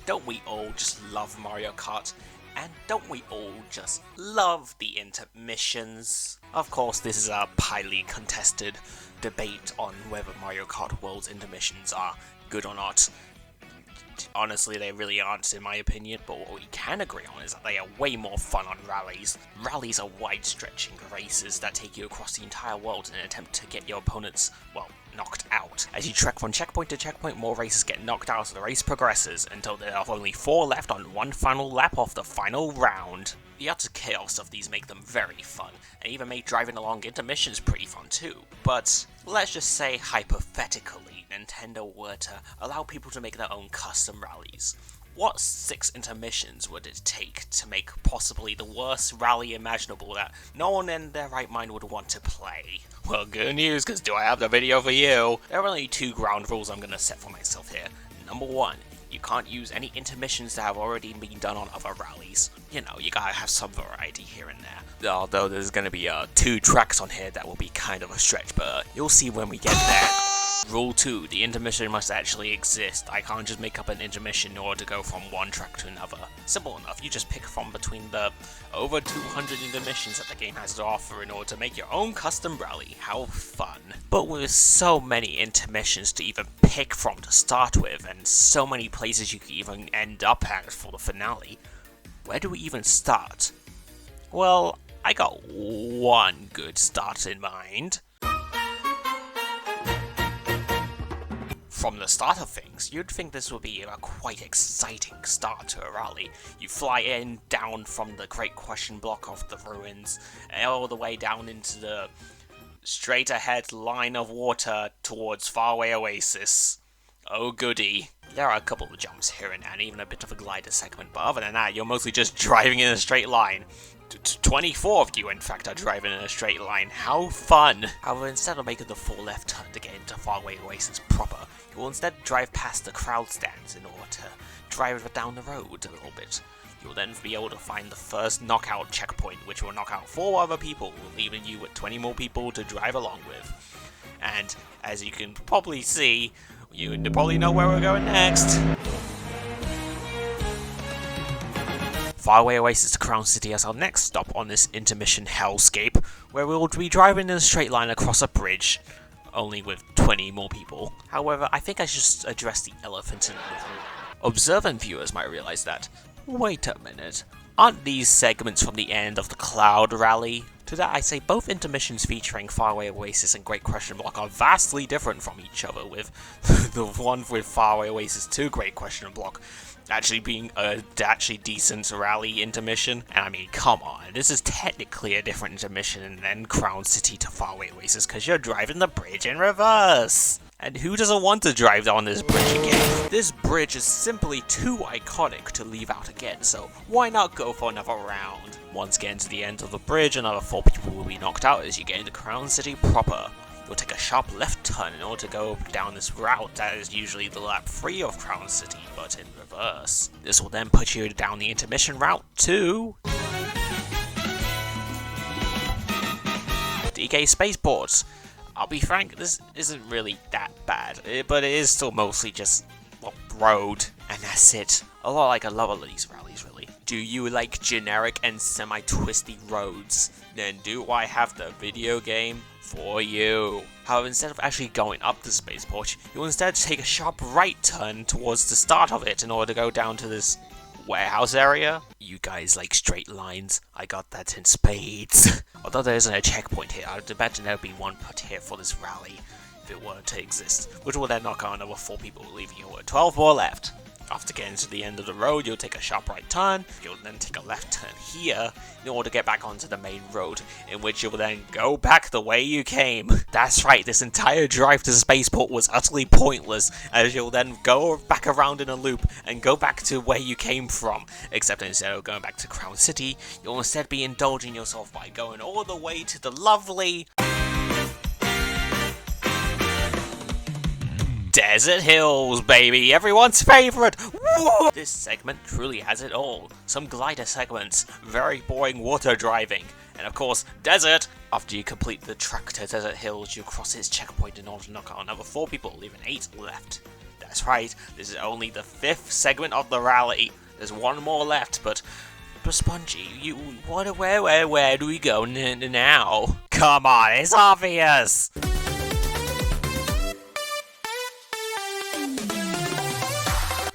Don't we all just love Mario Kart? And don't we all just love the intermissions? Of course, this is a highly contested debate on whether Mario Kart World's intermissions are good or not. Honestly, they really aren't, in my opinion, but what we can agree on is that they are way more fun on rallies. Rallies are wide-stretching races that take you across the entire world in an attempt to get your opponents, well, knocked out. As you trek from checkpoint to checkpoint, more races get knocked out as the race progresses, until there are only 4 left on one final lap of the final round. The utter chaos of these make them very fun, and even make driving along intermissions pretty fun too. But let's just say, hypothetically, Nintendo were to allow people to make their own custom rallies. What 6 intermissions would it take to make possibly the worst rally imaginable that no one in their right mind would want to play? Well, good news, because do I have the video for you? There are only 2 ground rules I'm going to set for myself here. Number 1, you can't use any intermissions that have already been done on other rallies. You know, you gotta have some variety here and there. Although there's gonna be 2 tracks on here that will be kind of a stretch, but you'll see when we get there. Rule 2, the intermission must actually exist. I can't just make up an intermission in order to go from one track to another. Simple enough, you just pick from between the over 200 intermissions that the game has to offer in order to make your own custom rally. How fun. But with so many intermissions to even pick from to start with, and so many places you could even end up at for the finale, where do we even start? Well, I got one good start in mind. From the start of things, you'd think this would be a quite exciting start to a rally. You fly in, down from the Great Question block of the ruins, all the way down into the straight ahead line of water towards Farway Oasis. Oh goody. There are a couple of jumps here and there, and even a bit of a glider segment, but other than that, you're mostly just driving in a straight line. 24 of you, in fact, are driving in a straight line. How fun! However, instead of making the full left turn to get into Farway Oasis proper, you will instead drive past the crowd stands in order to drive down the road a little bit. You'll then be able to find the first knockout checkpoint, which will knock out 4 other people, leaving you with 20 more people to drive along with. And, as you can probably see, you probably know where we're going next. Farway Oasis to Crown City as our next stop on this intermission hellscape, where we'll be driving in a straight line across a bridge, only with 20 more people. However, I think I should address the elephant in the room. Observant viewers might realize that, wait a minute, aren't these segments from the end of the Cloud Rally? To that I say both intermissions featuring Farway Oasis and Great Question Block are vastly different from each other, with the one with Farway Oasis to Great Question Block actually being a actually decent rally intermission. And I mean, come on, this is technically a different intermission than Crown City to Farway Oasis, because you're driving the bridge in reverse. And who doesn't want to drive down this bridge again? This bridge is simply too iconic to leave out again, so why not go for another round? Once getting to the end of the bridge, another 4 people will be knocked out as you get into Crown City proper. You'll take a sharp left turn in order to go down this route that is usually the lap 3 of Crown City, but in reverse. This will then put you down the intermission route to DK Spaceport. I'll be frank, this isn't really that bad, but it is still mostly just, well, road, and that's it. A lot like a lot of these rallies, really. Do you like generic and semi-twisty roads? Then do I have the video game for you? However, instead of actually going up the spaceport, you'll instead take a sharp right turn towards the start of it in order to go down to this warehouse area. You guys like straight lines? I got that in spades. Although there isn't a checkpoint here, I'd imagine there would be one put here for this rally, if it were to exist, which will then knock out another 4 people, leaving you with 12 more left. After getting to the end of the road, you'll take a sharp right turn. You'll then take a left turn here in order to get back onto the main road, in which you'll then go back the way you came. That's right, this entire drive to Spaceport was utterly pointless, as you'll then go back around in a loop and go back to where you came from. Except instead of going back to Crown City, you'll instead be indulging yourself by going all the way to the lovely Desert Hills, baby! Everyone's favorite! Woo! This segment truly has it all. Some glider segments, very boring water driving, and of course, desert! After you complete the track to Desert Hills, you cross its checkpoint in order to knock out another 4 people, leaving 8 left. That's right, this is only the 5th segment of the rally. There's one more left, but Spongy, where do we go now? Come on, it's obvious!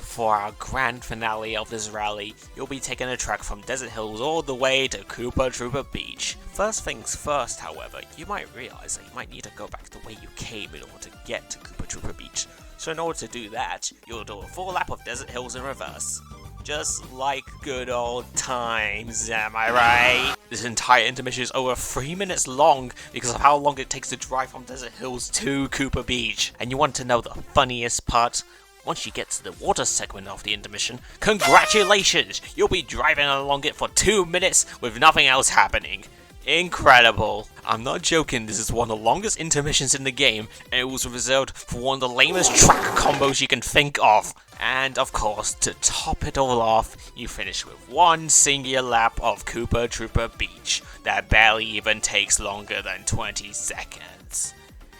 For our grand finale of this rally, you'll be taking a trek from Desert Hills all the way to Koopa Troopa Beach. First things first, however, you might realize that you might need to go back the way you came in order to get to Koopa Troopa Beach. So in order to do that, you'll do a full lap of Desert Hills in reverse. Just like good old times, am I right? This entire intermission is over 3 minutes long because of how long it takes to drive from Desert Hills to Koopa Beach. And you want to know the funniest part? Once you get to the water segment of the intermission, congratulations! You'll be driving along it for 2 minutes with nothing else happening. Incredible! I'm not joking, this is one of the longest intermissions in the game, and it was reserved for one of the lamest track combos you can think of. And of course, to top it all off, you finish with one singular lap of Koopa Troopa Beach that barely even takes longer than 20 seconds.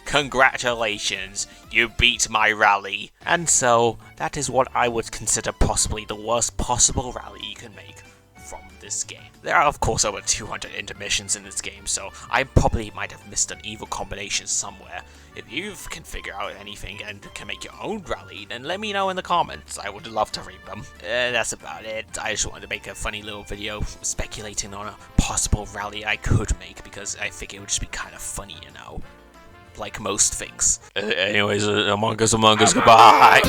Congratulations, you beat my rally. And so, that is what I would consider possibly the worst possible rally you can make from this game. There are of course over 200 intermissions in this game, so I probably might have missed an evil combination somewhere. If you can figure out anything and can make your own rally, then let me know in the comments. I would love to read them. That's about it. I just wanted to make a funny little video speculating on a possible rally I could make because I think it would just be kind of funny, you know. Like most things. Anyways, Among Us, goodbye!